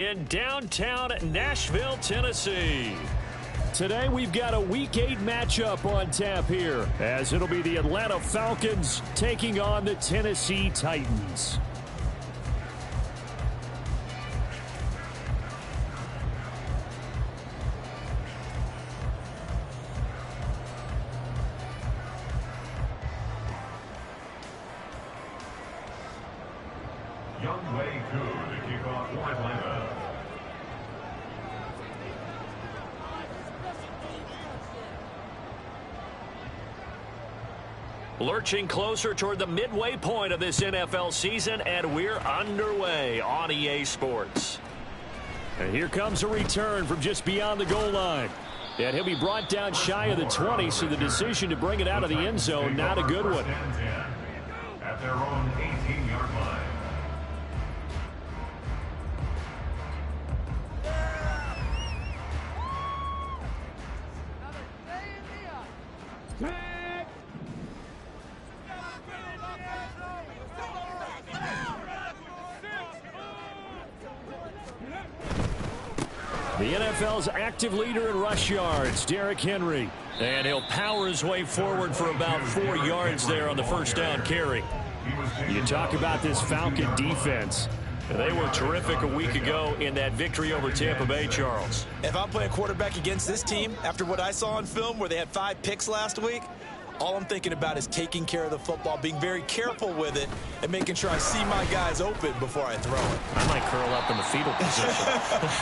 In downtown Nashville, Tennessee. Today we've got a Week 8 matchup on tap here, as it'll be the Atlanta Falcons taking on the Tennessee Titans. Younghoe Koo to kick off for Atlanta. Lurching closer toward the midway point of this NFL season, and we're underway on EA Sports. And here comes a return from just beyond the goal line. And he'll be brought down shy of the 20, so the decision to bring it out of the end zone, not a good one. At their own 18-yard line. The NFL's active leader in rush yards, Derrick Henry. And he'll power his way forward for about 4 yards there on the first down carry. You talk about this Falcon defense. They were terrific a week ago in that victory over Tampa Bay, Charles. If I'm playing quarterback against this team, after what I saw on film where they had 5 picks last week, all I'm thinking about is taking care of the football, being very careful with it, and making sure I see my guys open before I throw it. I might curl up in the fetal position.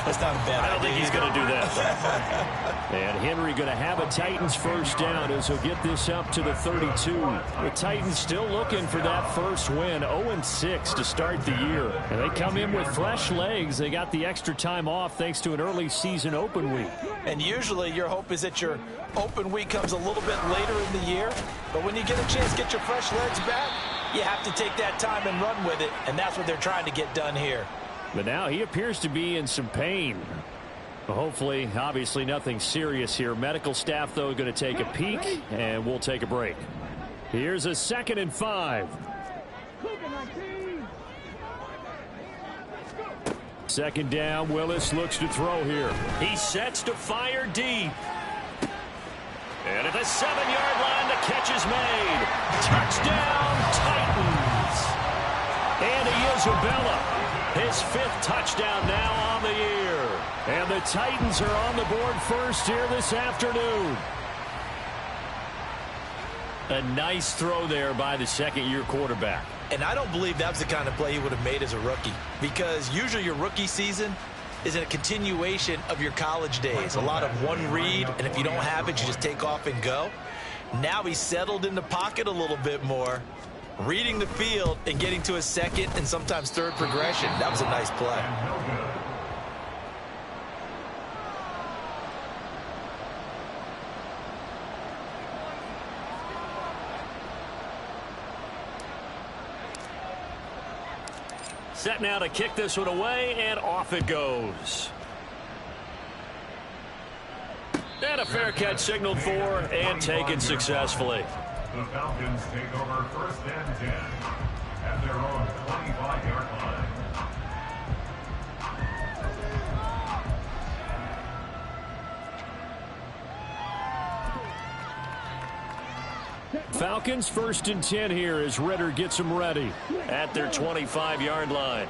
That's not a bad idea. I don't think he's going to do that. And Henry going to have a Titans first down as he'll get this up to the 32. The Titans still looking for that first win, 0-6 to start the year. And they come in with fresh legs. They got the extra time off thanks to an early season open week. And usually your hope is that your open week comes a little bit later in the year. But when you get a chance to get your fresh legs back, you have to take that time and run with it, and that's what they're trying to get done here. But now he appears to be in some pain. Hopefully, obviously nothing serious here. Medical staff, though, going to take a peek, and we'll take a break. Here's a 2nd and 5. 2nd down, Willis looks to throw here. He sets to fire deep. And at the 7-yard line, the catch is made. Touchdown, Titans. Andy Isabella, his 5th touchdown now on the year. And the Titans are on the board first here this afternoon. A nice throw there by the second-year quarterback. And I don't believe that was the kind of play he would have made as a rookie, because usually your rookie season is a continuation of your college days. A lot of one read, and if you don't have it, you just take off and go. Now he's settled in the pocket a little bit more, reading the field and getting to his 2nd and sometimes 3rd progression. That was a nice play. Set now to kick this one away, and off it goes. And a fair catch signaled for and taken successfully. The Falcons take over 1st and 10 at their own 25-yard line. Falcons 1st and 10 here as Ritter gets them ready at their 25-yard line.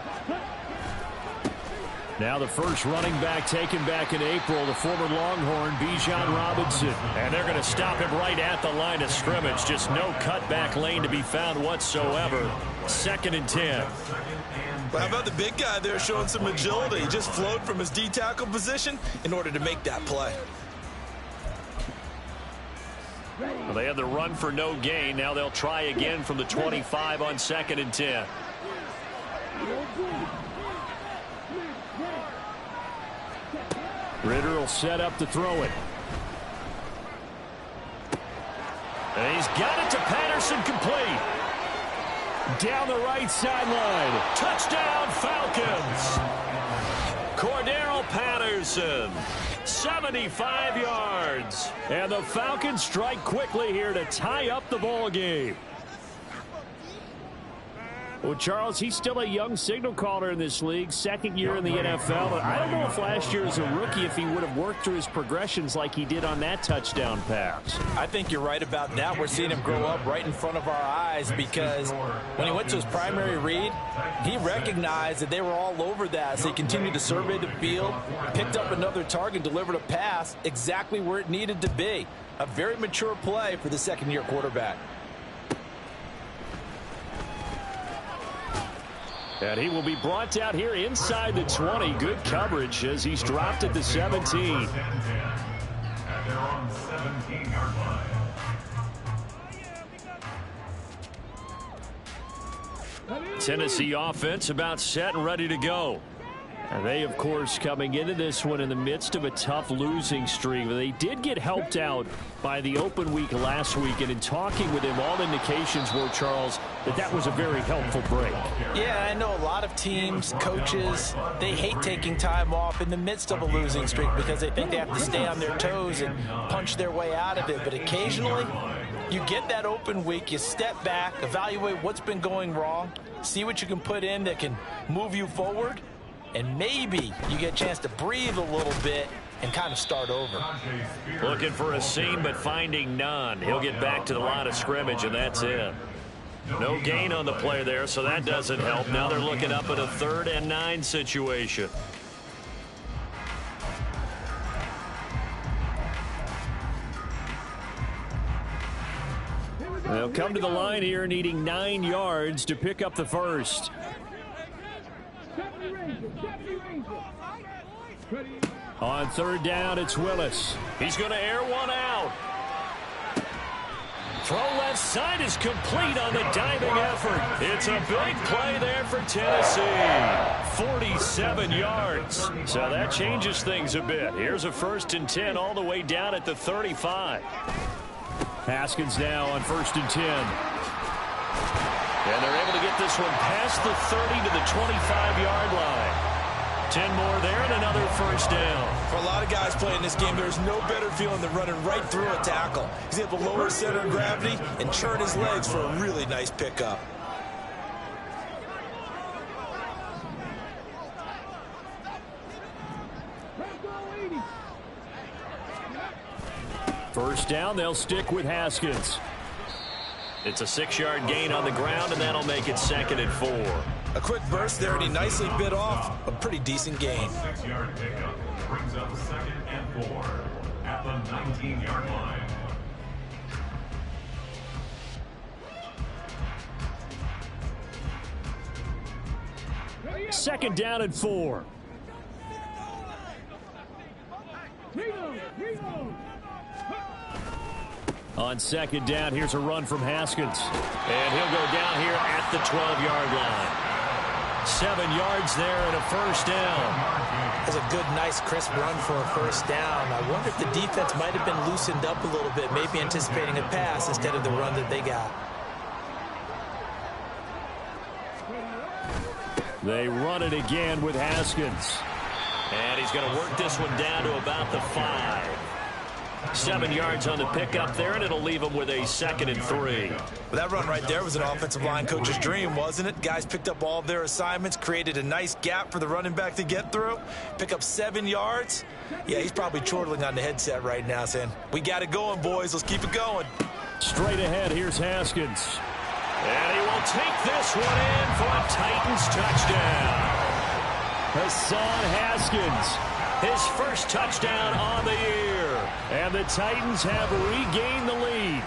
Now the first running back taken back in April, the former Longhorn, Bijan Robinson. And they're going to stop him right at the line of scrimmage. Just no cutback lane to be found whatsoever. 2nd and 10. But how about the big guy there showing some agility? He just flowed from his D-tackle position in order to make that play. Well, they had the run for no gain. Now they'll try again from the 25 on 2nd and 10. Ritter will set up to throw it. And he's got it to Patterson, complete. Down the right sideline. Touchdown, Falcons. Cordero Patterson, 75 yards. And the Falcons strike quickly here to tie up the ball game. Well, Charles, he's still a young signal caller in this league, second year in the NFL. And I don't know if last year as a rookie if he would have worked through his progressions like he did on that touchdown pass. I think you're right about that. We're seeing him grow up right in front of our eyes because when he went to his primary read, he recognized that they were all over that. So he continued to survey the field, picked up another target, delivered a pass exactly where it needed to be. A very mature play for the second-year quarterback. And he will be brought down here inside the 20. Good coverage as he's dropped at the 17. At their own 17-yard line. Tennessee offense about set and ready to go. And they, of course, coming into this one in the midst of a tough losing streak. They did get helped out by the open week last week. And in talking with him, all indications were, Charles, that was a very helpful break. Yeah, I know a lot of teams, coaches, they hate taking time off in the midst of a losing streak because they think they have to stay on their toes and punch their way out of it. But occasionally, you get that open week, you step back, evaluate what's been going wrong, see what you can put in that can move you forward, and maybe you get a chance to breathe a little bit and kind of start over. Looking for a seam, but finding none. He'll get back to the line of scrimmage, and that's it. No gain on the play there, so that doesn't help. Now they're looking up at a 3rd and 9 situation. They'll come to the line here needing 9 yards to pick up the first. On 3rd down, it's Willis. He's going to air one out. Throw left side is complete on the diving effort. It's a big play there for Tennessee. 47 yards. So that changes things a bit. Here's a 1st and 10 all the way down at the 35. Haskins now on 1st and 10. And they're able to get this one past the 30 to the 25-yard line. 10 more there and another 1st down. For a lot of guys playing this game, there's no better feeling than running right through a tackle. He's able to lower his center of gravity and churn his legs for a really nice pickup. First down, they'll stick with Haskins. It's a 6-yard gain on the ground, and that'll make it 2nd and 4. A quick burst there, and he nicely bit off a pretty decent gain. 6-yard pickup brings up 2nd and 4 at the 19-yard line. Second down and 4. On 2nd down, here's a run from Haskins. And he'll go down here at the 12-yard line. 7 yards there and a 1st down. That's a good, nice, crisp run for a 1st down. I wonder if the defense might have been loosened up a little bit, maybe anticipating a pass instead of the run that they got. They run it again with Haskins. And he's going to work this one down to about the 5. 7 yards on the pickup there, and it'll leave him with a 2nd and 3. Well, that run right there was an offensive line coach's dream, wasn't it? Guys picked up all of their assignments, created a nice gap for the running back to get through, pick up 7 yards. Yeah, he's probably chortling on the headset right now saying, we got it going, boys. Let's keep it going. Straight ahead, here's Haskins. And he will take this one in for a Titans touchdown. Hassan Haskins, his first touchdown on the year. And the Titans have regained the lead.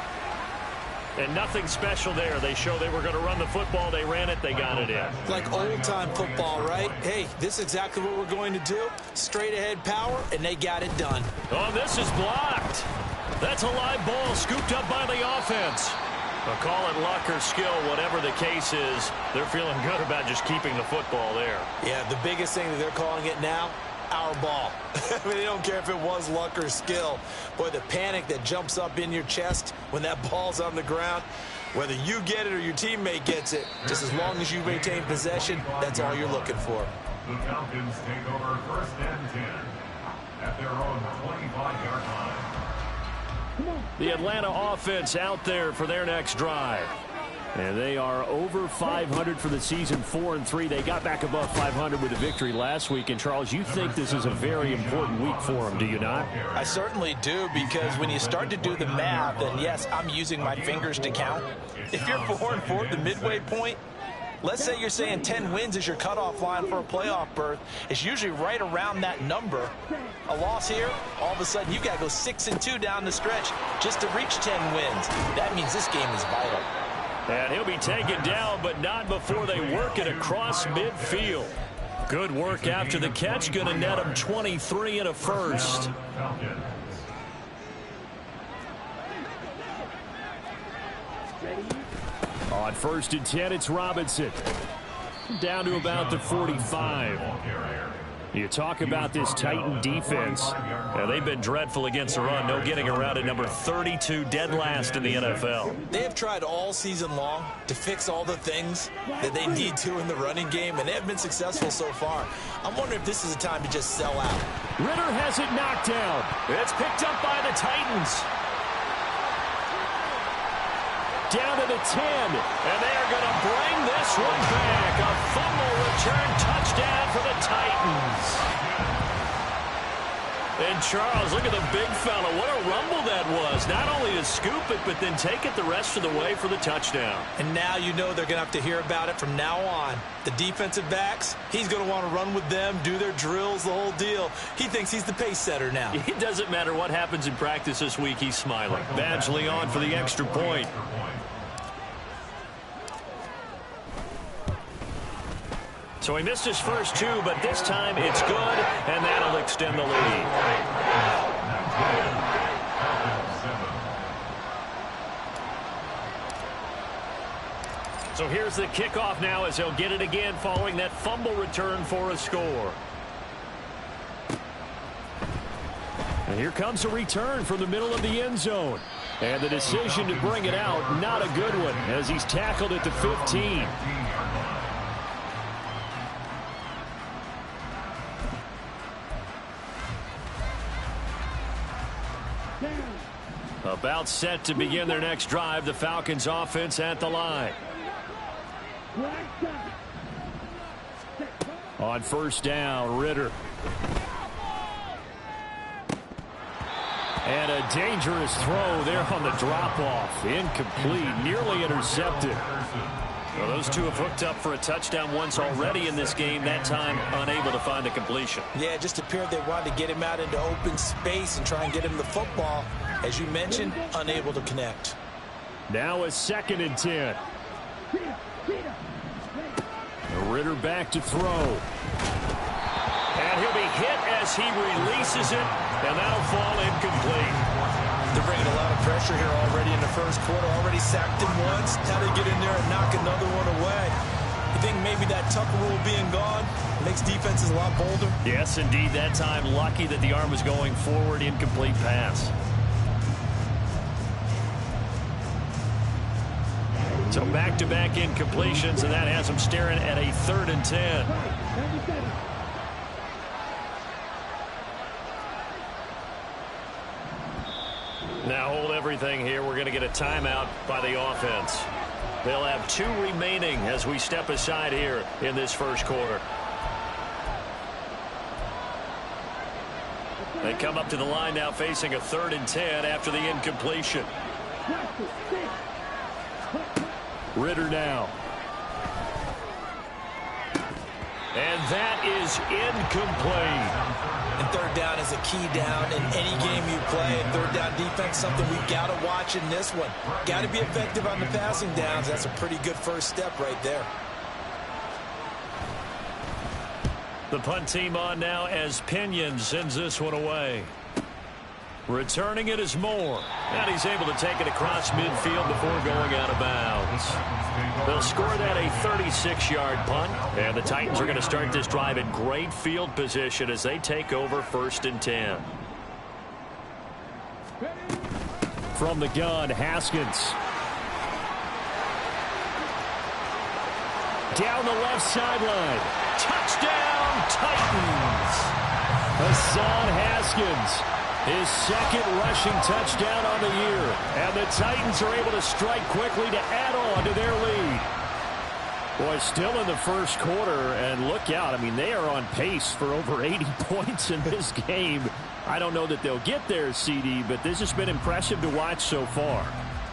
And nothing special there. They show they were going to run the football. They ran it. They got it in. Like old-time football, right? Hey, this is exactly what we're going to do. Straight ahead power, and they got it done. Oh, this is blocked. That's a live ball scooped up by the offense. But call it luck or skill, whatever the case is, they're feeling good about just keeping the football there. Yeah, the biggest thing that they're calling it now, our ball. I mean, they don't care if it was luck or skill. Boy, the panic that jumps up in your chest when that ball's on the ground, whether you get it or your teammate gets it, just as long as you maintain possession, that's all you're looking for. The Falcons take over 1st and 10 at their own 25-yard line. The Atlanta offense out there for their next drive. And they are over 500 for the season, 4-3. They got back above 500 with a victory last week. And, Charles, you think this is a very important week for them, do you not? I certainly do, because when you start to do the math, and yes, I'm using my fingers to count. If you're 4-4 at the midway point, let's say you're saying 10 wins is your cutoff line for a playoff berth. It's usually right around that number. A loss here, all of a sudden you got to go 6-2 down the stretch just to reach 10 wins. That means this game is vital. And he'll be taken down, but not before they work it across midfield. Good work after the catch. Going to net him 23 and a first. On 1st and 10, it's Robinson. Down to about the 45. You talk about this Titan defense. Now, they've been dreadful against the run. No getting around at number 32, dead last in the NFL. They have tried all season long to fix all the things that they need to in the running game, and they have been successful so far. I'm wondering if this is a time to just sell out. Ritter has it knocked down. It's picked up by the Titans. Down to the 10, and they are going to bring this one back. A fumble return touchdown for the Titans. And Charles, look at the big fella. What a rumble that was. Not only to scoop it, but then take it the rest of the way for the touchdown. And now you know they're going to have to hear about it from now on. The defensive backs, he's going to want to run with them, do their drills, the whole deal. He thinks he's the pace setter now. It doesn't matter what happens in practice this week. He's smiling. Badgley on for the extra point. So he missed his first two, but this time it's good, and that'll extend the lead. So here's the kickoff now as he'll get it again following that fumble return for a score. And here comes a return from the middle of the end zone. And the decision to bring it out, not a good one, as he's tackled at the 15. About set to begin their next drive, the Falcons offense at the line. On 1st down, Ritter. And a dangerous throw there on the drop-off. Incomplete, nearly intercepted. Well, those two have hooked up for a touchdown once already in this game, that time unable to find the completion. Yeah, it just appeared they wanted to get him out into open space and try and get him the football. As you mentioned, unable to connect. Now a 2nd and 10. Ritter back to throw. And he'll be hit as he releases it, and that'll fall incomplete. They're bringing a lot of pressure here already in the first quarter. Already sacked him once. Now they get in there and knock another one away. You think maybe that Tucker rule being gone makes defenses a lot bolder? Yes, indeed. That time, lucky that the arm was going forward. Incomplete pass. So back-to-back incompletions, and that has them staring at a 3rd and 10. Now hold everything here. We're going to get a timeout by the offense. They'll have 2 remaining as we step aside here in this first quarter. They come up to the line now facing a 3rd and 10 after the incompletion. Ritter now. And that is incomplete. And 3rd down is a key down in any game you play. And 3rd down defense, something we've got to watch in this one. Got to be effective on the passing downs. That's a pretty good first step right there. The punt team on now as Pinion sends this one away. Returning it is Moore. And he's able to take it across midfield before going out of bounds. They'll score that a 36-yard punt. And the Titans are going to start this drive in great field position as they take over 1st and 10. From the gun, Haskins. Down the left sideline. Touchdown, Titans. Hassan Haskins His second rushing touchdown on the year. And the Titans are able to strike quickly to add on to their lead. Boy, still in the first quarter, and look out. I mean, they are on pace for over 80 points in this game. I don't know that they'll get there, CD, but this has been impressive to watch so far.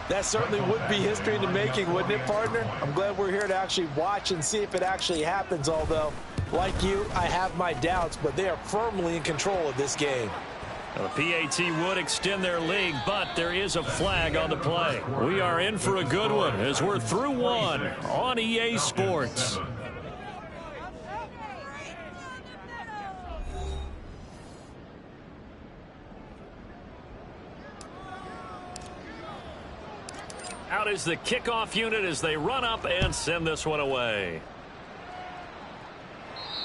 That certainly would be history in the making, wouldn't it, partner? I'm glad we're here to actually watch and see if it actually happens, although, like you, I have my doubts, but they are firmly in control of this game. The PAT would extend their lead, but there is a flag on the play. We are in for a good one as we're through one on EA Sports. Out is the kickoff unit as they run up and send this one away.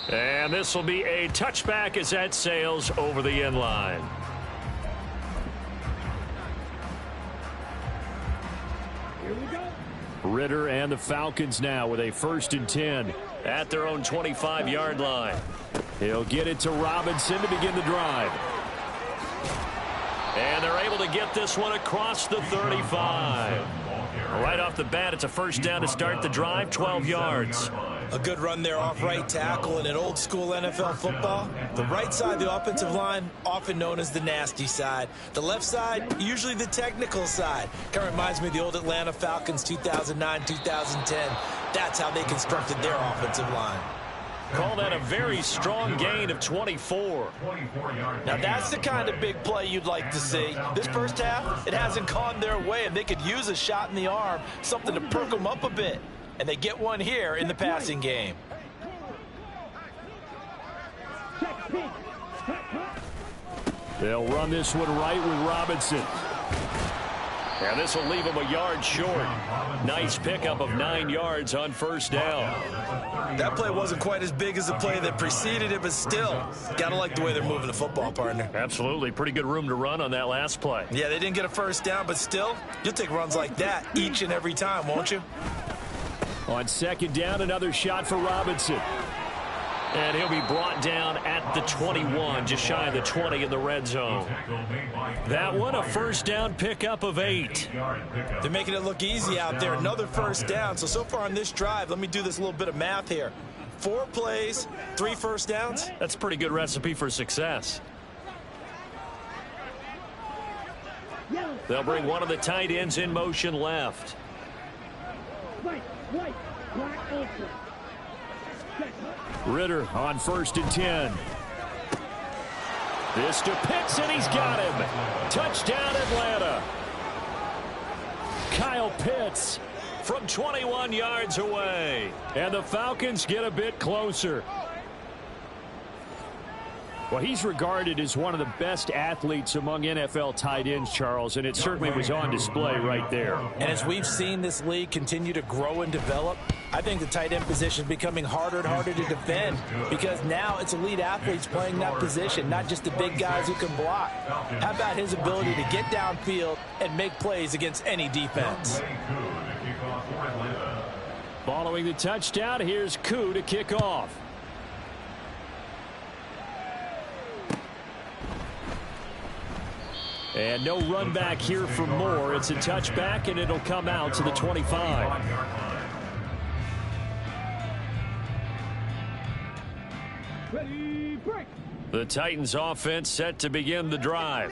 And this will be a touchback as that sails over the end line. Here we go. Ridder and the Falcons now with a 1st and 10 at their own 25-yard line. He'll get it to Robinson to begin the drive. And they're able to get this one across the 35. Right off the bat, it's a 1st down to start the drive, 12 yards. A good run there off right tackle in an old school NFL football. The right side of the offensive line, often known as the nasty side. The left side, usually the technical side. Kind of reminds me of the old Atlanta Falcons 2009-2010. That's how they constructed their offensive line. Call that a very strong gain of 24. Now that's the kind of big play you'd like to see. This first half, it hasn't gone their way, and they could use a shot in the arm, something to perk them up a bit. And they get one here in the passing game. They'll run this one right with Robinson. And this will leave him a yard short. Nice pickup of 9 yards on 1st down. That play wasn't quite as big as the play that preceded it, but still, gotta like the way they're moving the football, partner. Absolutely. Pretty good room to run on that last play. Yeah, they didn't get a 1st down, but still, you'll take runs like that each and every time, won't you? On 2nd down, another shot for Robinson. And he'll be brought down at the 21, just shy of the 20 in the red zone. That one, a 1st down pickup of 8. They're making it look easy out there. Another 1st down. So far on this drive, let me do this little bit of math here. 4 plays, 3 1st downs. That's a pretty good recipe for success. They'll bring one of the tight ends in motion left. Ridder on 1st and 10. This to Pitts, and he's got him. Touchdown, Atlanta. Kyle Pitts from 21 yards away. And the Falcons get a bit closer. Well, he's regarded as one of the best athletes among NFL tight ends, Charles, and it certainly was on display right there. And as we've seen this league continue to grow and develop, I think the tight end position is becoming harder and harder to defend because now it's elite athletes playing that position, not just the big guys who can block. How about his ability to get downfield and make plays against any defense? Following the touchdown, here's Koo to kick off. And no run back here for Moore. It's a touchback, and it'll come out to the 25. Ready, break. The Titans offense set to begin the drive.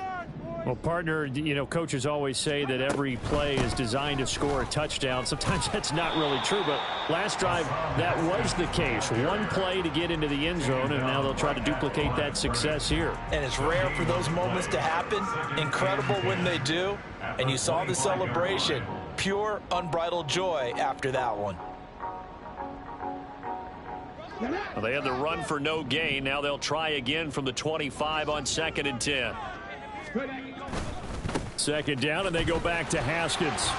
Well, partner, you know, coaches always say that every play is designed to score a touchdown. Sometimes that's not really true, but last drive, that was the case. One play to get into the end zone, and now they'll try to duplicate that success here. And it's rare for those moments to happen. Incredible when they do. And you saw the celebration. Pure, unbridled joy after that one. Well, they had the run for no gain. Now they'll try again from the 25 on 2nd and 10. 2nd down, and they go back to Haskins.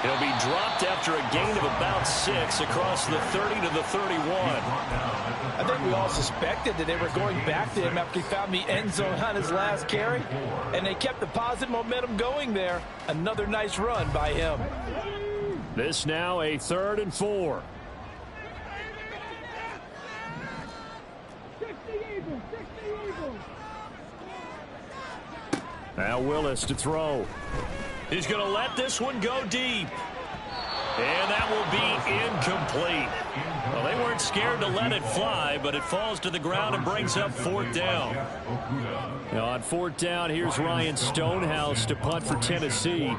He'll be dropped after a gain of about 6 across the 30 to the 31. I think we all suspected that they were going back to him after he found the end zone on his last carry, and they kept the positive momentum going there. Another nice run by him. This now a 3rd and 4. Now Willis to throw. He's going to let this one go deep. And that will be incomplete. Well, they weren't scared to let it fly, but it falls to the ground and brings up fourth down. Now on fourth down, here's Ryan Stonehouse to punt for Tennessee.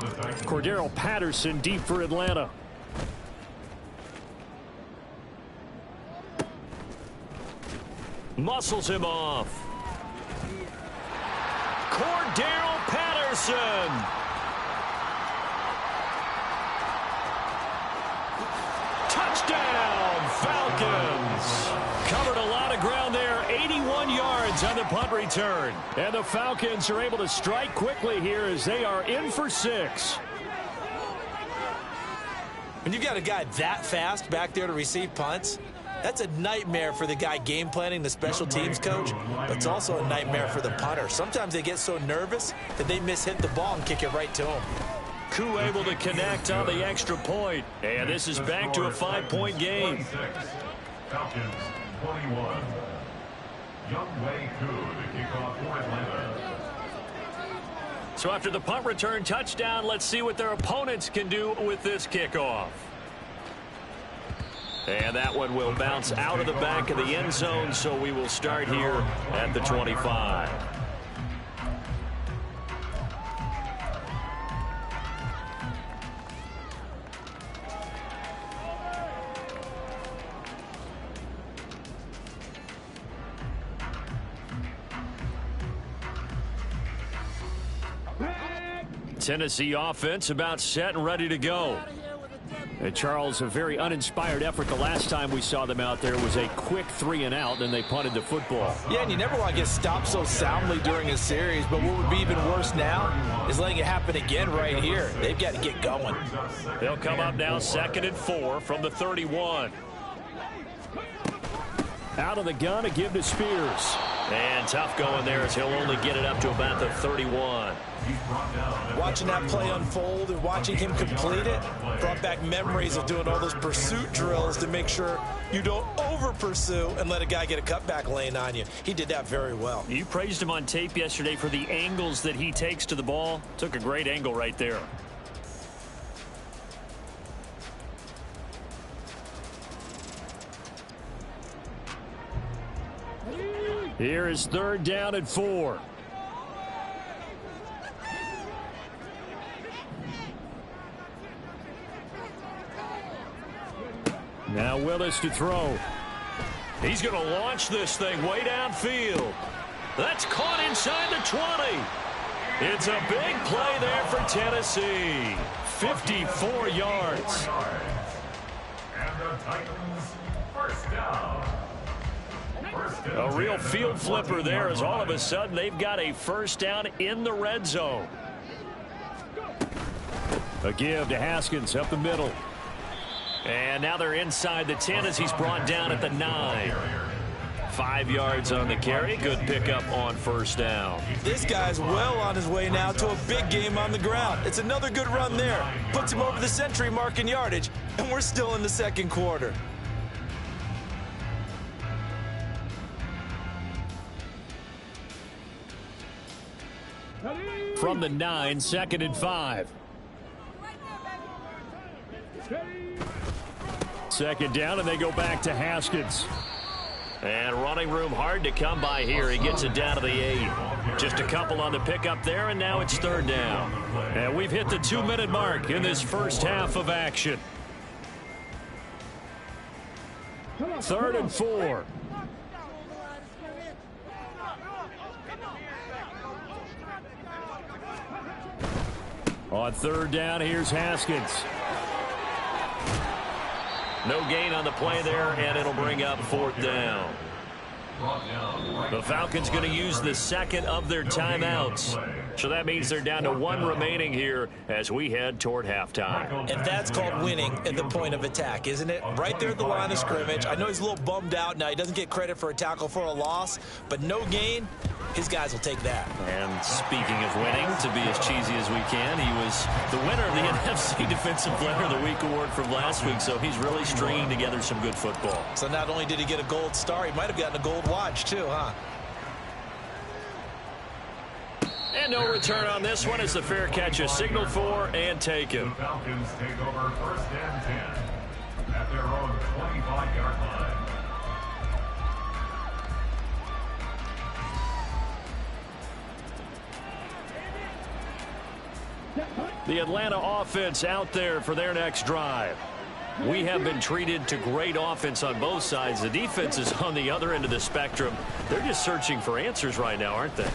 Cordero Patterson deep for Atlanta. Muscles him off. Cordero Patterson. Touchdown, Falcons. Covered a lot of ground there, 81 yards on the punt return. And the Falcons are able to strike quickly here as they are in for 6. When you've got a guy that fast back there to receive punts, that's a nightmare for the guy game planning, the special teams coach, but it's also a nightmare for the punter. Sometimes they get so nervous that they mishit the ball and kick it right to him. Koo able to connect on the extra point. And this is back to a 5-point game. Falcons 21. Younghoe Koo to kick off for Atlanta. So after the punt return touchdown, let's see what their opponents can do with this kickoff. And that one will bounce out of the back of the end zone, so we will start here at the 25. Tennessee offense about set and ready to go. And Charles, a very uninspired effort the last time we saw them out there was a quick 3-and-out, and they punted the football. Yeah, and you never want to get stopped so soundly during a series, but what would be even worse now is letting it happen again right here. They've got to get going. They'll come up now 2nd and 4 from the 31. Out of the gun, a give to Spears. And tough going there as he'll only get it up to about the 31. Watching that play unfold and watching him complete it brought back memories of doing all those pursuit drills to make sure you don't over-pursue and let a guy get a cutback lane on you. He did that very well. You praised him on tape yesterday for the angles that he takes to the ball. Took a great angle right there. Here is 3rd down and 4. Now Willis to throw. He's going to launch this thing way downfield. That's caught inside the 20. It's a big play there for Tennessee. 54 yards. And the Titans first down. A real field flipper there as all of a sudden they've got a first down in the red zone. A give to Haskins up the middle. And now they're inside the 10 as he's brought down at the 9. 5 yards on the carry. Good pickup on first down. This guy's well on his way now to a big game on the ground. It's another good run there. Puts him over the century mark in yardage, and we're still in the 2nd quarter. From the 9, 2nd and 5. 2nd down, and they go back to Haskins. And running room hard to come by here. He gets it down to the 8. Just a couple on the pickup there, and now it's 3rd down. And we've hit the 2-minute mark in this first half of action. 3rd and 4. On 3rd down, here's Haskins. No gain on the play there, and it'll bring up 4th down. The Falcons going to use the 2nd of their timeouts. So that means they're down to 1 remaining here as we head toward halftime. And that's called winning at the point of attack, isn't it? Right there at the line of scrimmage. I know he's a little bummed out now. He doesn't get credit for a tackle for a loss, but no gain, his guys will take that. And speaking of winning, to be as cheesy as we can, he was the winner of the NFC Defensive Player of the Week award from last week, so he's really stringing together some good football. So not only did he get a gold star, he might have gotten a gold watch too, huh? And no return on this one as the fair catch is signaled for and taken. The Falcons take over 1st and 10 at their own 25-yard line. The Atlanta offense out there for their next drive. We have been treated to great offense on both sides. The defense is on the other end of the spectrum. They're just searching for answers right now, aren't they?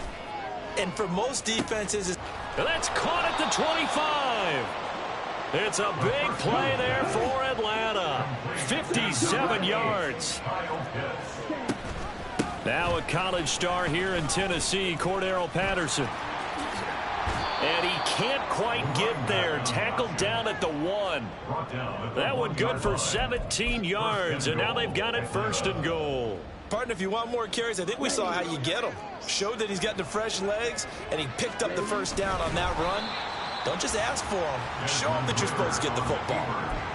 And for most defenses, that's caught at the 25. It's a big play there for Atlanta. 57 yards. Now a college star here in Tennessee, Cordero Patterson. And he can't quite get there. Tackled down at the 1. That one good for 17 yards. And now they've got it 1st and goal. Partner, if you want more carries, I think we saw how you get him. Showed that he's got the fresh legs, and he picked up the 1st down on that run. Don't just ask for him. Show him that you're supposed to get the football.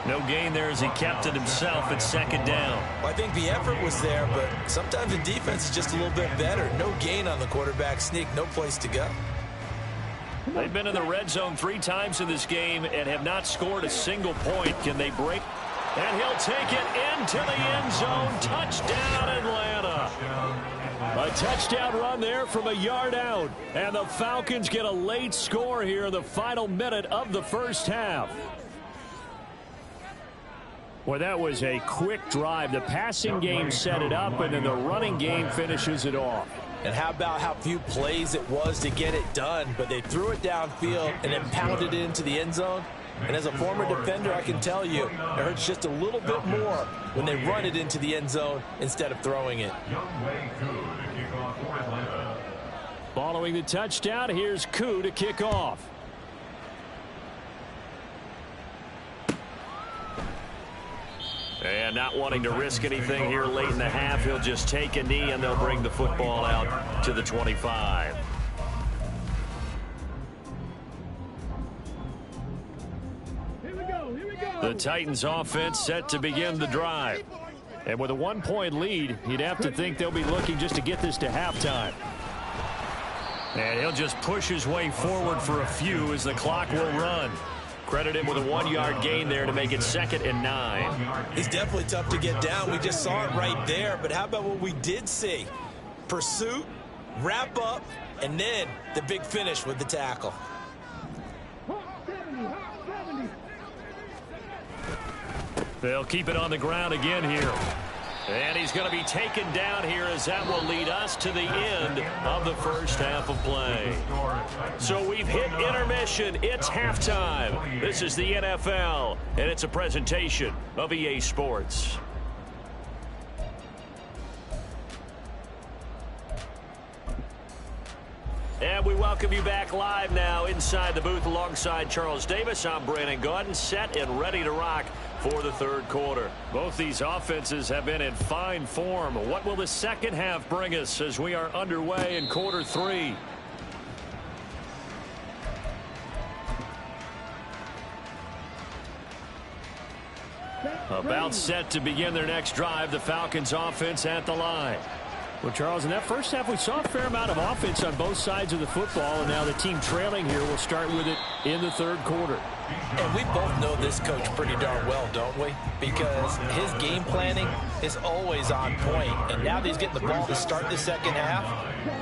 No gain there as he kept it himself at 2nd down. Well, I think the effort was there, but sometimes the defense is just a little bit better. No gain on the quarterback sneak. No place to go. They've been in the red zone 3 times in this game and have not scored a single point. Can they break? And he'll take it into the end zone. Touchdown, Atlanta. A touchdown run there from a yard out. And the Falcons get a late score here in the final minute of the 1st half. Well, that was a quick drive. The passing game set it up, and then the running game finishes it off. And how about how few plays it was to get it done, but they threw it downfield and then pounded it into the end zone. And as a former defender, I can tell you, it hurts just a little bit more when they run it into the end zone instead of throwing it. Following the touchdown, here's Koo to kick off. And not wanting to risk anything here late in the half, he'll just take a knee and they'll bring the football out to the 25. The Titans offense set to begin the drive. And with a 1-point lead, you'd have to think they'll be looking just to get this to halftime. And he'll just push his way forward for a few as the clock will run. Credit him with a 1-yard gain there to make it 2nd and 9. He's definitely tough to get down. We just saw it right there. But how about what we did see? Pursuit, wrap up, and then the big finish with the tackle. They'll keep it on the ground again here. And he's going to be taken down here as that will lead us to the end of the 1st half of play. So we've hit intermission. It's halftime. This is the NFL, and it's a presentation of EA Sports. And we welcome you back live now inside the booth alongside Charles Davis. I'm Brandon Gaudin, set and ready to rock for the 3rd quarter. Both these offenses have been in fine form. What will the 2nd half bring us as we are underway in quarter 3? About set to begin their next drive, the Falcons offense at the line. Well, Charles, in that 1st half, we saw a fair amount of offense on both sides of the football, and now the team trailing here will start with it in the 3rd quarter. And we both know this coach pretty darn well, don't we? Because his game planning is always on point. And now that he's getting the ball to start the 2nd half,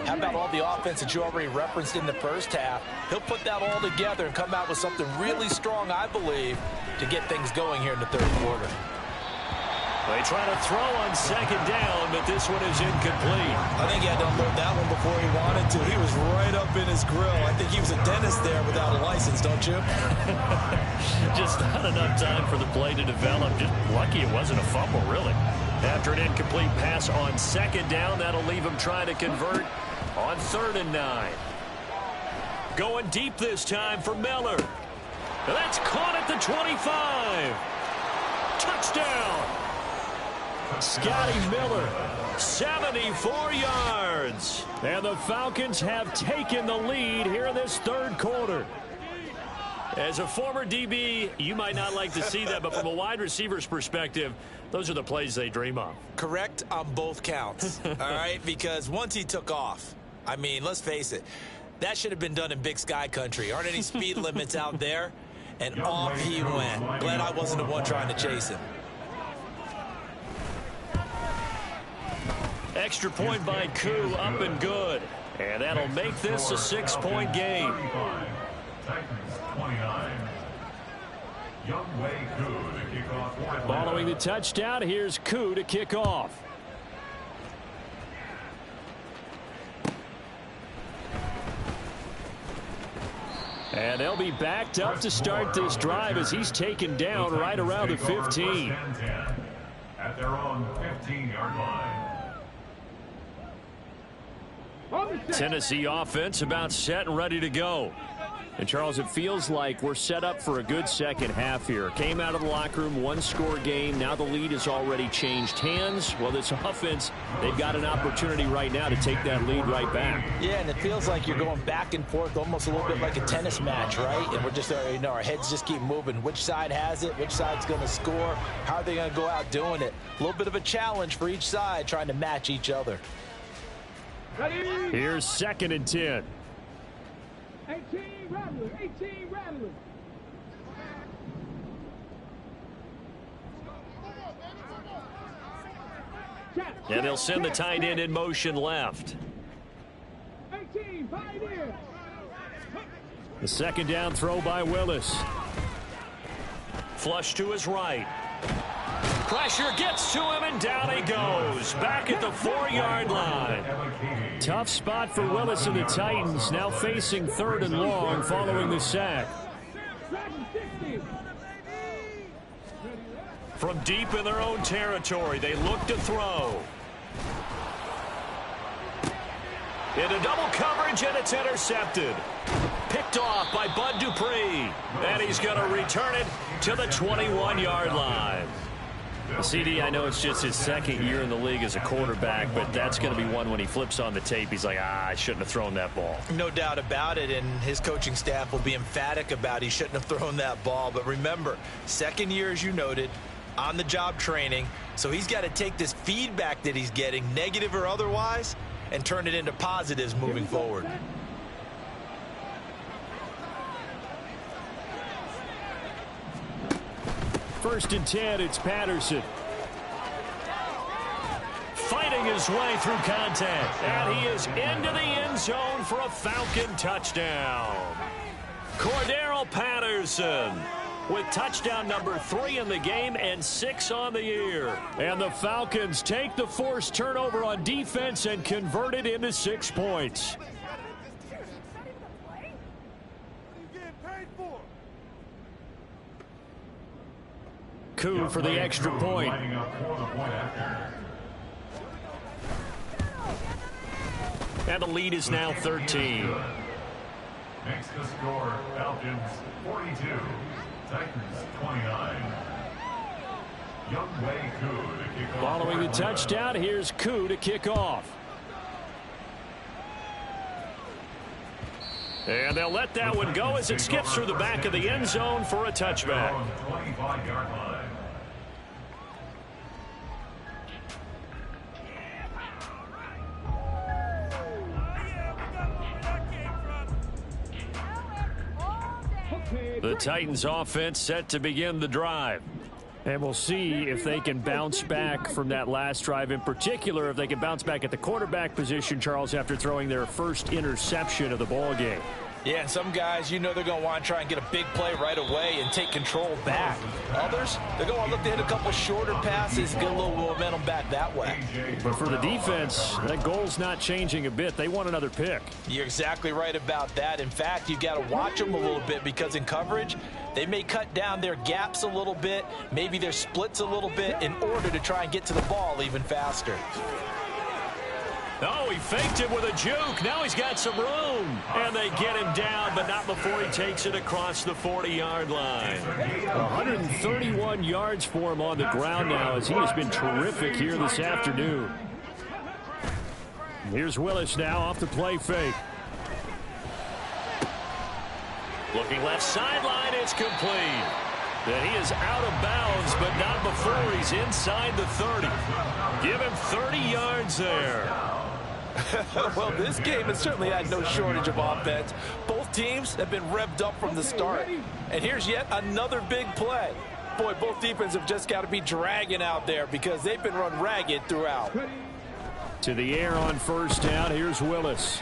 how about all the offense that you already referenced in the 1st half? He'll put that all together and come out with something really strong, I believe, to get things going here in the 3rd quarter. They try to throw on 2nd down, but this one is incomplete. I think he had to unload that one before he wanted to. He was right up in his grill. I think he was a dentist there without a license, don't you? Just not enough time for the play to develop. Just lucky it wasn't a fumble, really. After an incomplete pass on 2nd down, that'll leave him trying to convert on 3rd and 9. Going deep this time for Miller. That's caught at the 25. Touchdown. Scotty Miller, 74 yards. And the Falcons have taken the lead here in this 3rd quarter. As a former DB, you might not like to see that, but from a wide receiver's perspective, those are the plays they dream of. Correct on both counts, all right? Because once he took off, I mean, let's face it, That should have been done in Big Sky country. Aren't any speed limits out there? And off he went. Glad I wasn't the one trying to chase him. Extra point by Koo, up and good. And that'll make this a 6-point game. Following the touchdown, here's Koo to kick off. And they'll be backed up to start this drive as he's taken down right around the 15. At their own 15-yard line. Tennessee offense about set and ready to go. And, Charles, it feels like we're set up for a good second half here. Came out of the locker room, one-score game. Now the lead has already changed hands. Well, this offense, they've got an opportunity right now to take that lead right back. Yeah, and it feels like you're going back and forth almost a little bit like a tennis match, right? And we're just, our heads just keep moving. Which side has it? Which side's going to score? How are they going to go out doing it? A little bit of a challenge for each side trying to match each other. Here's 2nd and 10. 18 Rattler, 18 Rattler. And they'll send the tight end in motion left. 18 Pioneer. The 2nd down throw by Willis. Flush to his right. Pressure gets to him, and down he goes. Back at the 4-yard line. Tough spot for Willis and the Titans, now facing 3rd and long following the sack. From deep in their own territory, they look to throw. Into double coverage, and it's intercepted. Picked off by Bud Dupree. And he's going to return it to the 21-yard line. CD, I know it's just his 2nd year in the league as a quarterback, but that's going to be one when he flips on the tape. He's like, I shouldn't have thrown that ball. No doubt about it, and his coaching staff will be emphatic about he shouldn't have thrown that ball. But remember, 2nd year, as you noted, on-the-job training, so he's got to take this feedback that he's getting, negative or otherwise, and turn it into positives moving forward. First and 10, it's Patterson. Fighting his way through contact. And he is into the end zone for a Falcon touchdown. Cordero Patterson with touchdown number 3 in the game and 6 on the year. And the Falcons take the forced turnover on defense and convert it into 6 points. Koo for the extra point. And the lead is now 13. Makes the score Falcons 42, Titans 29. Younghoe Koo to kick off. Following the touchdown, here's Koo to kick off. And they'll let that one go as it skips through the back of the end zone for a touchback. 25-yard line. The Titans offense set to begin the drive. And we'll see if they can bounce back from that last drive, in particular if they can bounce back at the quarterback position, Charles, after throwing their first interception of the ball game. Yeah, and some guys, they're going to want to try and get a big play right away and take control back. Others, they're going to look to hit a couple shorter passes, get a little momentum back that way. But for the defense, that goal's not changing a bit. They want another pick. You're exactly right about that. In fact, you've got to watch them a little bit because in coverage, they may cut down their gaps a little bit, maybe their splits a little bit in order to try and get to the ball even faster. Oh, he faked it with a juke. Now he's got some room. And they get him down, but not before he takes it across the 40-yard line. 131 yards for him on the ground now as he has been terrific here this afternoon. Here's Willis now off the play fake. Looking left sideline, it's complete. And he is out of bounds, but not before he's inside the 30. Give him 30 yards there. Well, this game has certainly had no shortage of offense. Both teams have been revved up from the start. And here's yet another big play. Boy, both defenses have just got to be dragging out there because they've been run ragged throughout. To the air on first down. Here's Willis.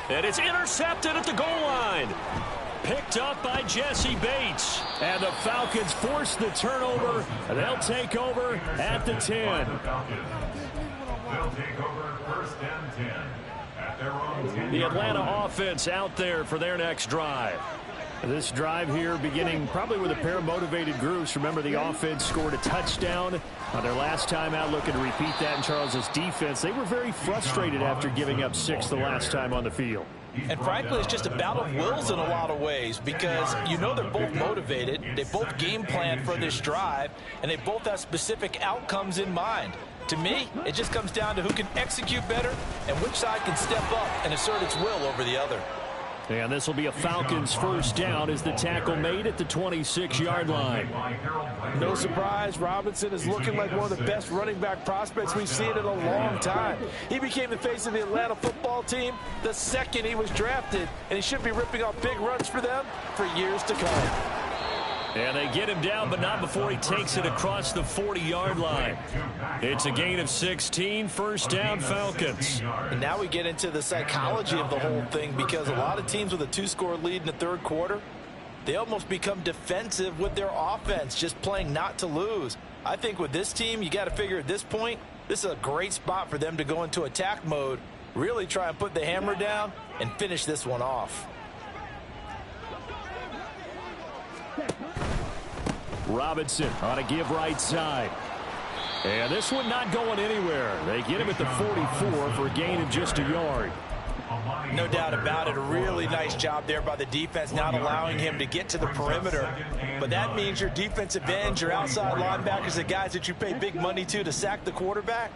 And it's intercepted at the goal line. Picked up by Jesse Bates. And the Falcons force the turnover. They'll take over at the 10. They'll take over first and 10 at their own 10. The Atlanta offense out there for their next drive. This drive here beginning probably with a pair of motivated groups. Remember, the offense scored a touchdown on their last time out, looking to repeat that in Charles's defense. They were very frustrated after giving up 6 the last time on the field. And frankly, it's just a battle of wills in a lot of ways because you know they're both motivated. They both game plan for this drive, and they both have specific outcomes in mind. To me, it just comes down to who can execute better and which side can step up and assert its will over the other. And this will be a Falcons first down as the tackle made at the 26-yard line. No surprise, Robinson is looking like one of the best running back prospects we've seen in a long time. He became the face of the Atlanta football team the second he was drafted, and he should be ripping off big runs for them for years to come. And they get him down, but not before he takes it across the 40-yard line. It's a gain of 16, first down Falcons. And now we get into the psychology of the whole thing because a lot of teams with a 2-score lead in the third quarter, they almost become defensive with their offense, just playing not to lose. I think with this team, you got to figure at this point, this is a great spot for them to go into attack mode, really try and put the hammer down and finish this one off. Robinson on a give right side. And this one not going anywhere. They get him at the 44 for a gain of just a yard. No doubt about it. A really nice job there by the defense, not allowing him to get to the perimeter. But that means your defensive ends, your outside linebackers, the guys that you pay big money to sack the quarterback,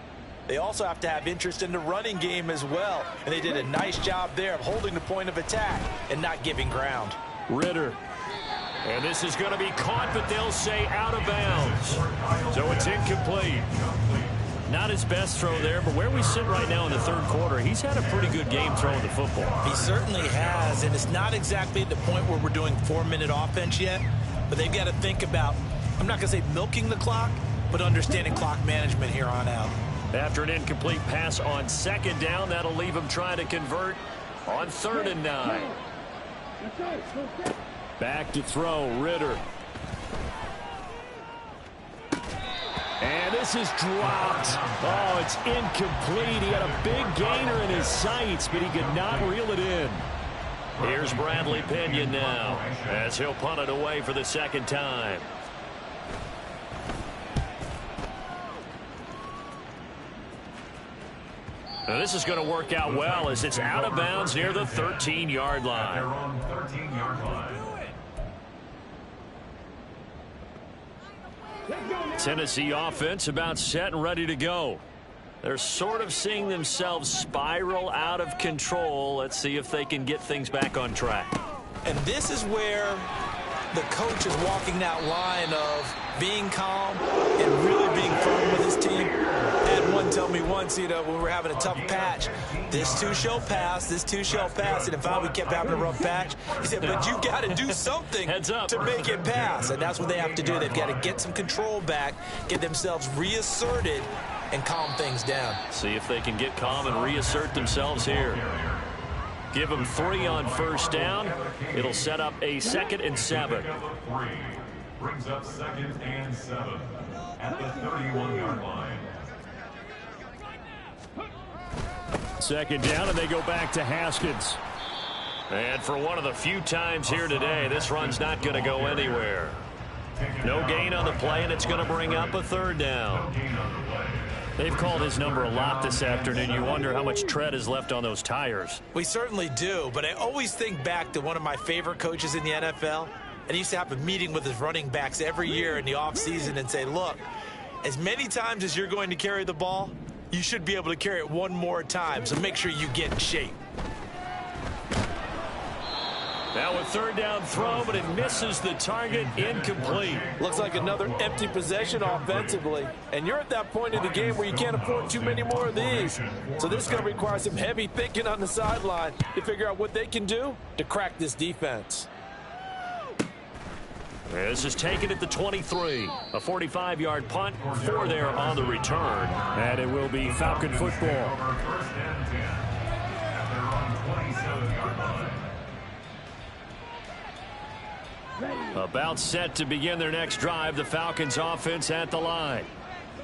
they also have to have interest in the running game as well. And they did a nice job there of holding the point of attack and not giving ground. Ridder. And this is going to be caught, but they'll say out of bounds. So it's incomplete. Not his best throw there, but where we sit right now in the third quarter, he's had a pretty good game throwing the football. He certainly has, and it's not exactly at the point where we're doing 4-minute offense yet, but they've got to think about, I'm not going to say milking the clock, but understanding clock management here on out. After an incomplete pass on second down, that'll leave him trying to convert on 3rd and 9. Back to throw, Ridder. And this is dropped. Oh, it's incomplete. He had a big gainer in his sights, but he could not reel it in. Here's Bradley Pinion now as he'll punt it away for the second time. Now this is going to work out well as it's out of bounds near the 13-yard line. They're on 13-yard line. Tennessee offense about set and ready to go. They're sort of seeing themselves spiral out of control. Let's see if they can get things back on track. And this is where the coach is walking that line of being calm and really being firm with his team. I had one tell me once, when we were having a tough patch, this too shall pass, this too shall pass. And if we kept having a rough patch, he said, but you got to do something to make it pass. And that's what they have to do. They've got to get some control back, get themselves reasserted, and calm things down. See if they can get calm and reassert themselves here. Give them 3 on first down. It'll set up a 2nd and 7. Brings up 2nd and 7 at the 31-yard line. 2nd down, and they go back to Haskins. And for one of the few times here today, this run's not going to go anywhere. No gain on the play, and it's going to bring up a 3rd down. They've called his number a lot this afternoon. You wonder how much tread is left on those tires. We certainly do, but I always think back to one of my favorite coaches in the NFL. And he used to have a meeting with his running backs every year in the offseason and say, look, as many times as you're going to carry the ball, you should be able to carry it one more time, so make sure you get in shape. Now a third down throw, but it misses the target, incomplete. Looks like another empty possession offensively. And you're at that point in the game where you can't afford too many more of these. So this is going to require some heavy thinking on the sideline to figure out what they can do to crack this defense. This is taken at the 23. A 45-yard punt, 4 there on the return. And it will be Falcon football. First and 10 at their own 27-yard line. About set to begin their next drive, the Falcons offense at the line.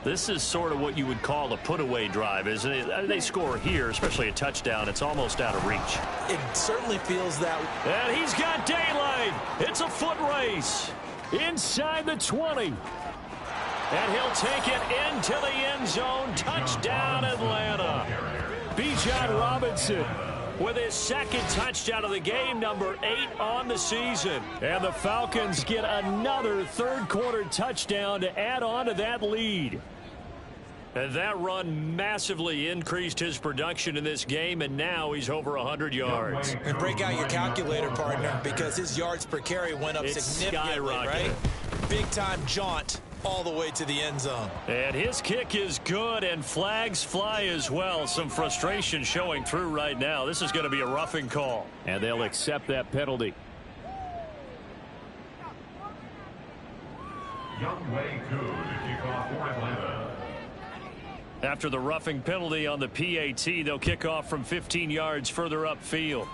This is sort of what you would call a put-away drive, isn't it? They score here, especially a touchdown. It's almost out of reach. It certainly feels that. And he's got daylight. It's a foot race. Inside the 20. And he'll take it into the end zone. Touchdown, Atlanta. Bijan Robinson with his second touchdown of the game, number 8 on the season. And the Falcons get another third-quarter touchdown to add on to that lead. And that run massively increased his production in this game, and now he's over 100 yards. And break out your calculator, partner, because his yards per carry went up significantly, right? Big-time jaunt all the way to the end zone. And his kick is good, and flags fly as well. Some frustration showing through right now. This is going to be a roughing call, and they'll accept that penalty. Younghoe Koo to kick off for Atlanta. After the roughing penalty on the PAT, they'll kick off from 15 yards further upfield.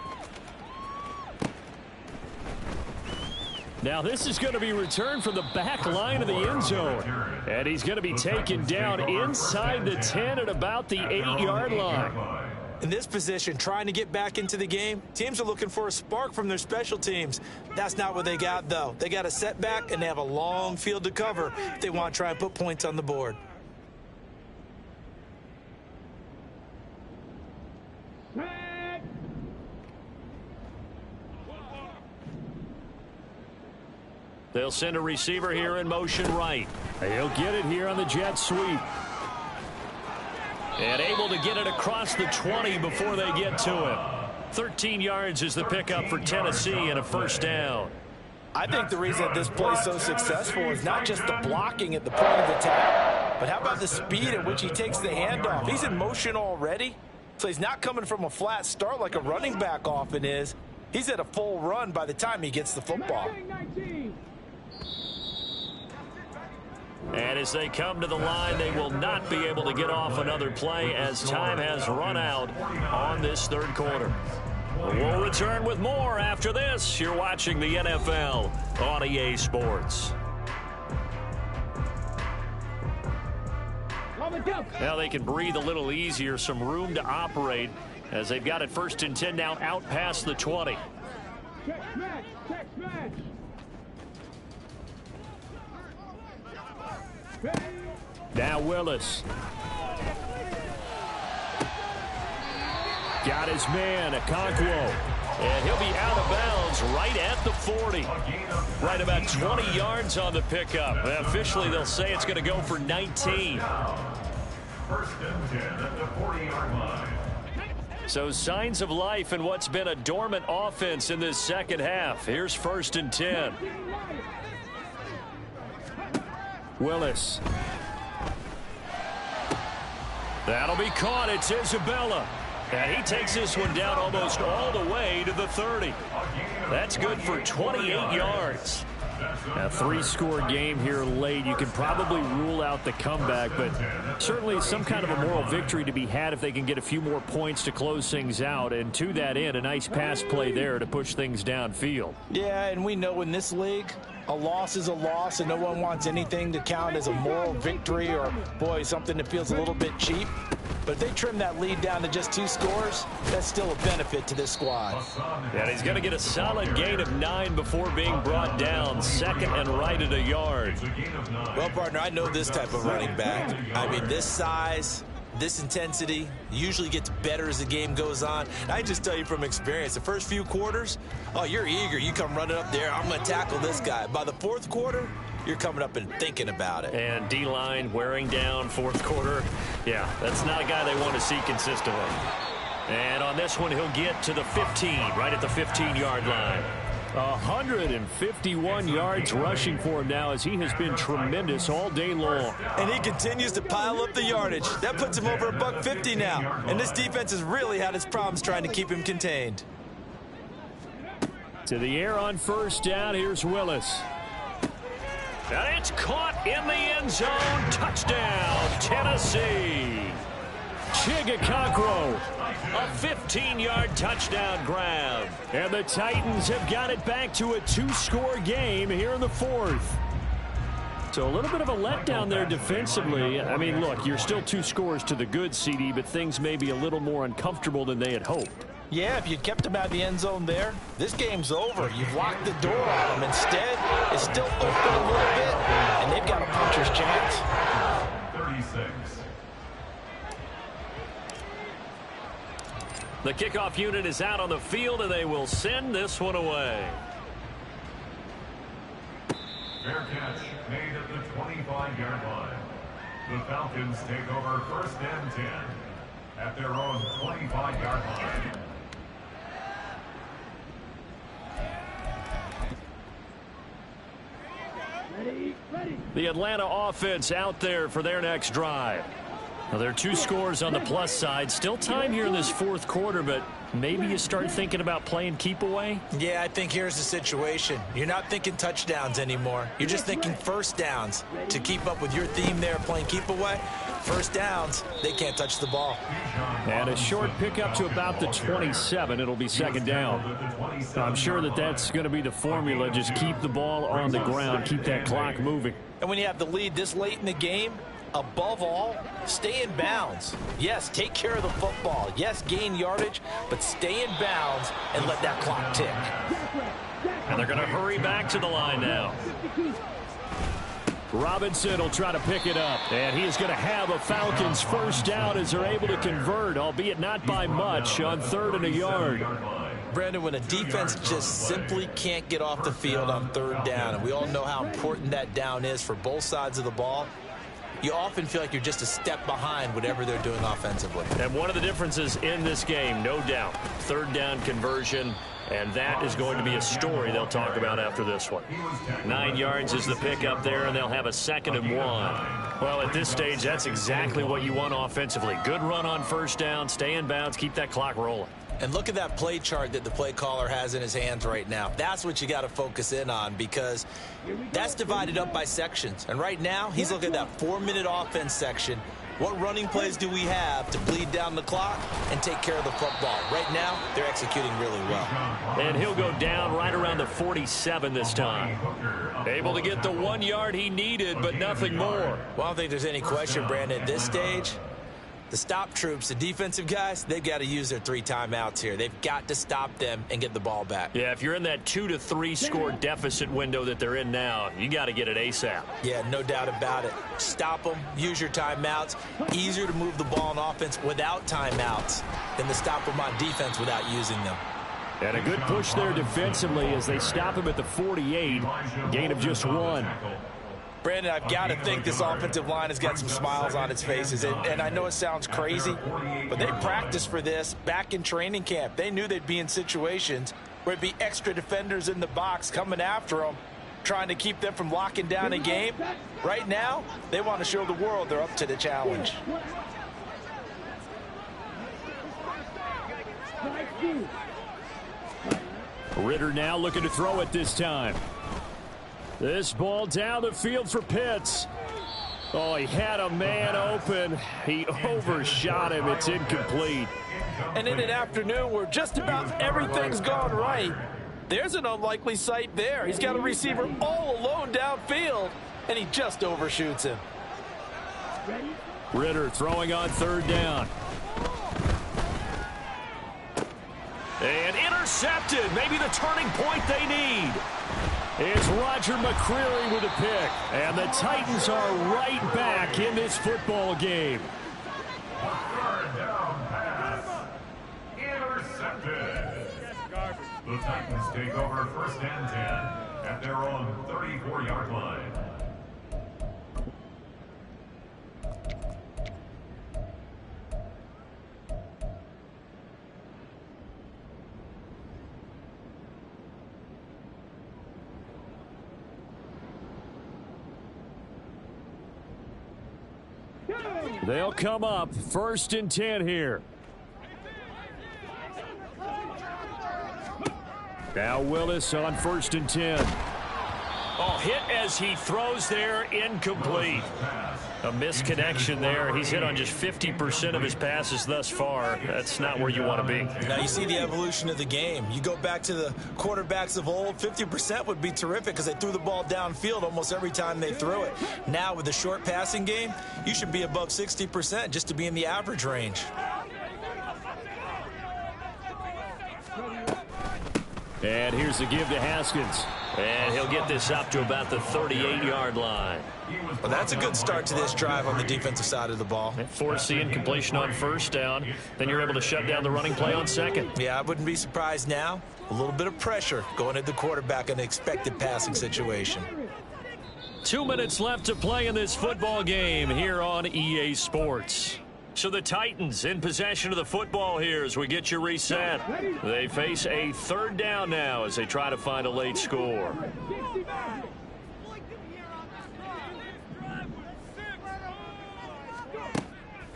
Now this is going to be returned from the back line of the end zone. And he's going to be taken down inside the 10 at about the 8-yard line. In this position, trying to get back into the game, teams are looking for a spark from their special teams. That's not what they got, though. They got a setback, and they have a long field to cover if they want to try and put points on the board. They'll send a receiver here in motion right. He'll get it here on the jet sweep. And able to get it across the 20 before they get to him. 13 yards is the pickup for Tennessee and a first down. I think the reason that this play is so successful is not just the blocking at the point of attack, but how about the speed at which he takes the handoff? He's in motion already, so he's not coming from a flat start like a running back often is. He's at a full run by the time he gets the football. And as they come to the line, they will not be able to get off another play as time has run out on this third quarter. We'll return with more after this. You're watching the NFL on EA Sports. Now they can breathe a little easier, some room to operate as they've got it first and 10 now out past the 20. Check smash, check smash. Now Willis. Got his man, Okonkwo. And he'll be out of bounds right at the 40. Right about 20 yards on the pickup. Officially, they'll say it's going to go for 19. First and 10 at the 40-yard line. So signs of life in what's been a dormant offense in this second half. Here's first and 10. Willis. That'll be caught. It's Isabella. And he takes this one down almost all the way to the 30. That's good for 28 yards. A 3-score game here late. You can probably rule out the comeback, but certainly some kind of a moral victory to be had if they can get a few more points to close things out. And to that end, a nice pass play there to push things downfield. Yeah, and we know in this league, a loss is a loss, and no one wants anything to count as a moral victory or, boy, something that feels a little bit cheap. But if they trim that lead down to just 2 scores, that's still a benefit to this squad. And he's going to get a solid gain of 9 before being brought down, second and right at a yard. Well, partner, I know this type of running back. I mean, this size, this intensity usually gets better as the game goes on. I just tell you from experience, the first few quarters, oh, you're eager. You come running up there, I'm going to tackle this guy. By the fourth quarter, you're coming up and thinking about it. And D-line wearing down fourth quarter. Yeah, that's not a guy they want to see consistently. And on this one, he'll get to the 15, right at the 15-yard line. 151 yards rushing for him now, as he has been tremendous all day long. And he continues to pile up the yardage. That puts him over $150 now. And this defense has really had its problems trying to keep him contained. To the air on first down. Here's Willis. And it's caught in the end zone. Touchdown, Tennessee. Chigakakro, a 15-yard touchdown grab. And the Titans have got it back to a 2-score game here in the fourth. So a little bit of a letdown there defensively. I mean, look, you're still 2 scores to the good, CD, but things may be a little more uncomfortable than they had hoped. Yeah, if you kept him out of the end zone there, this game's over. You've locked the door on him. Instead, it's still open a little bit, and they've got a puncher's chance. 36. The kickoff unit is out on the field, and they will send this one away. Fair catch made at the 25-yard line. The Falcons take over first and 10 at their own 25-yard line. The Atlanta offense out there for their next drive. Now, there are 2 scores on the plus side. Still time here in this fourth quarter, but maybe you start thinking about playing keep away? Yeah, I think here's the situation. You're not thinking touchdowns anymore. You're just thinking first downs. To keep up with your theme there, playing keep away, first downs, they can't touch the ball. And a short pickup to about the 27. It'll be second down. I'm sure that that's going to be the formula. Just keep the ball on the ground. Keep that clock moving. And when you have the lead this late in the game, above all, stay in bounds. Yes, take care of the football. Yes, gain yardage, but stay in bounds and let that clock tick. And they're going to hurry back to the line now. Robinson will try to pick it up. And he is going to have a Falcons first down as they're able to convert, albeit not by much, on 3rd and a yard. Brandon, when a defense just simply can't get off the field on 3rd down, and we all know how important that down is for both sides of the ball, you often feel like you're just a step behind whatever they're doing offensively. And one of the differences in this game, no doubt, 3rd down conversion, and that is going to be a story they'll talk about after this one. 9 yards is the pickup there, and they'll have a 2nd and 1. Well, at this stage, that's exactly what you want offensively. Good run on first down, stay in bounds, keep that clock rolling. And look at that play chart that the play caller has in his hands right now. That's what you got to focus in on, because that's divided up by sections. And right now, he's looking at that 4-minute offense section. What running plays do we have to bleed down the clock and take care of the football? Right now, they're executing really well. And he'll go down right around the 47 this time. Able to get the 1 yard he needed, but nothing more. Well, I don't think there's any question, Brandon, at this stage, the stop troops, the defensive guys, they've got to use their 3 timeouts here. They've got to stop them and get the ball back. Yeah, if you're in that 2 to 3 score deficit window that they're in now, you got to get it ASAP. Yeah, no doubt about it. Stop them, use your timeouts. Easier to move the ball on offense without timeouts than to stop them on defense without using them. And a good push there defensively as they stop him at the 48. Gain of just 1. Brandon, I've got to think this offensive line has got some smiles on its faces. And I know it sounds crazy, but they practiced for this back in training camp. They knew they'd be in situations where it'd be extra defenders in the box coming after them, trying to keep them from locking down a game. Right now, they want to show the world they're up to the challenge. Ritter now looking to throw it this time. This ball down the field for Pitts. Oh, he had a man open. He overshot him. It's incomplete. And in an afternoon where just about everything's gone right, there's an unlikely sight there. He's got a receiver all alone downfield, and he just overshoots him. Ritter throwing on 3rd down. And intercepted. Maybe the turning point they need. It's Roger McCreary with a pick. And the Titans are right back in this football game. 3rd down pass. Intercepted. The Titans take over first and 10 at their own 34-yard line. They'll come up 1st and 10 here. Now Willis on 1st and 10. Oh, hit as he throws there, incomplete. A misconnection there. He's hit on just 50% of his passes thus far. That's not where you want to be. Now you see the evolution of the game. You go back to the quarterbacks of old, 50% would be terrific because they threw the ball downfield almost every time they threw it. Now with the short passing game, you should be above 60% just to be in the average range. And here's the give to Haskins. And he'll get this up to about the 38-yard line. Well, that's a good start to this drive on the defensive side of the ball. Force the incompletion on 1st down. Then you're able to shut down the running play on 2nd. Yeah, I wouldn't be surprised now. A little bit of pressure going at the quarterback in an expected passing situation. 2 minutes left to play in this football game here on EA Sports. So the Titans in possession of the football here as we get you reset. They face a 3rd down now as they try to find a late score.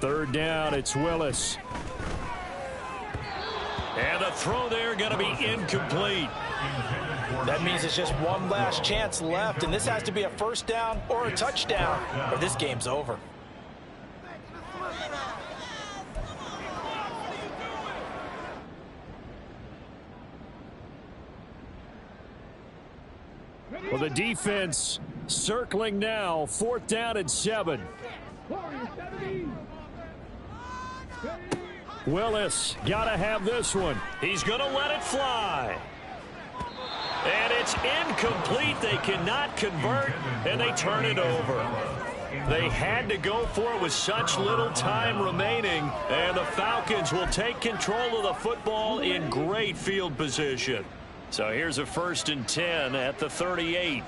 Third down, it's Willis. And the throw there going to be incomplete. That means it's just one last chance left, and this has to be a 1st down or a touchdown, or this game's over. Well, the defense circling now. 4th down and 7. Willis got to have this one. He's going to let it fly. And it's incomplete. They cannot convert, and they turn it over. They had to go for it with such little time remaining, and the Falcons will take control of the football in great field position. So here's a 1st and 10 at the 38.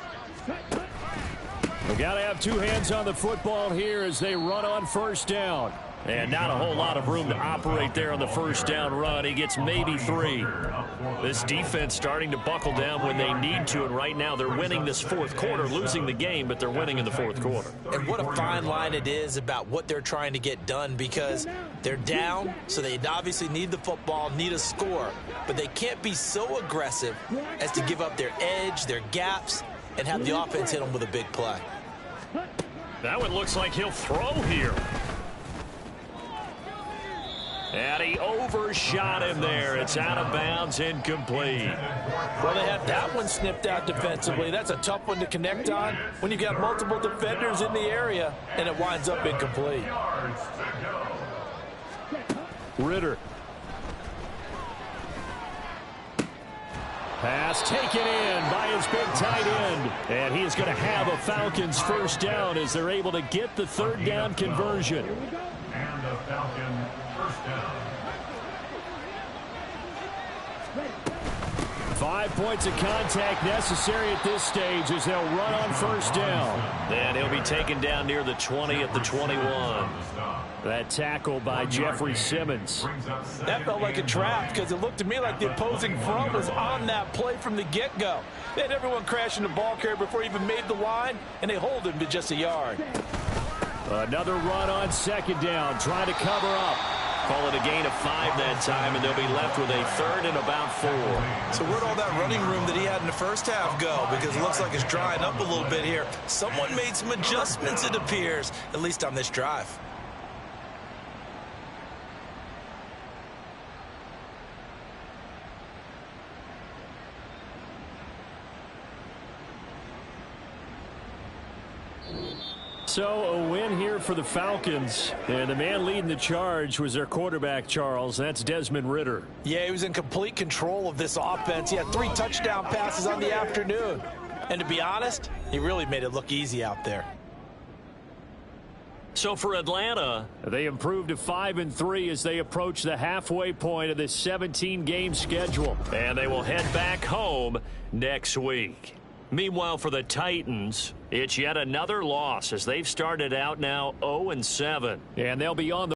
We've got to have 2 hands on the football here as they run on 1st down. And not a whole lot of room to operate there on the 1st down run. He gets maybe 3. This defense starting to buckle down when they need to, and right now they're winning this 4th quarter, losing the game, but they're winning in the 4th quarter. And what a fine line it is about what they're trying to get done, because they're down, so they obviously need the football, need a score, but they can't be so aggressive as to give up their edge, their gaps, and have the offense hit them with a big play. That one looks like he'll throw here. And he overshot him there. It's out of bounds, incomplete. Well, they had that one snipped out defensively. That's a tough one to connect on when you've got multiple defenders in the area, and it winds up incomplete. Ritter. Pass taken in by his big tight end. And he is going to have a Falcons 1st down as they're able to get the 3rd down conversion. And a Falcon 1st down. 5 points of contact necessary at this stage as they'll run on 1st down. And he'll be taken down near the 20 at the 21. That tackle by Jeffrey Simmons. That felt like a trap because it looked to me like the opposing front was on that play from the get-go. They had everyone crashing the ball carrier before he even made the line, and they hold him to just a yard. Another run on 2nd down, trying to cover up. Call it a gain of 5 that time, and they'll be left with a 3rd and about 4. So where'd all that running room that he had in the 1st half go? Because it looks like it's drying up a little bit here. Someone made some adjustments, it appears, at least on this drive. So a win here for the Falcons, and the man leading the charge was their quarterback, Charles. That's Desmond Ritter. Yeah, he was in complete control of this offense. He had 3 touchdown passes on the afternoon. And to be honest, he really made it look easy out there. So for Atlanta, they improved to 5-3 as they approach the halfway point of this 17-game schedule. And they will head back home next week. Meanwhile, for the Titans, it's yet another loss as they've started out now 0-7. And they'll be on the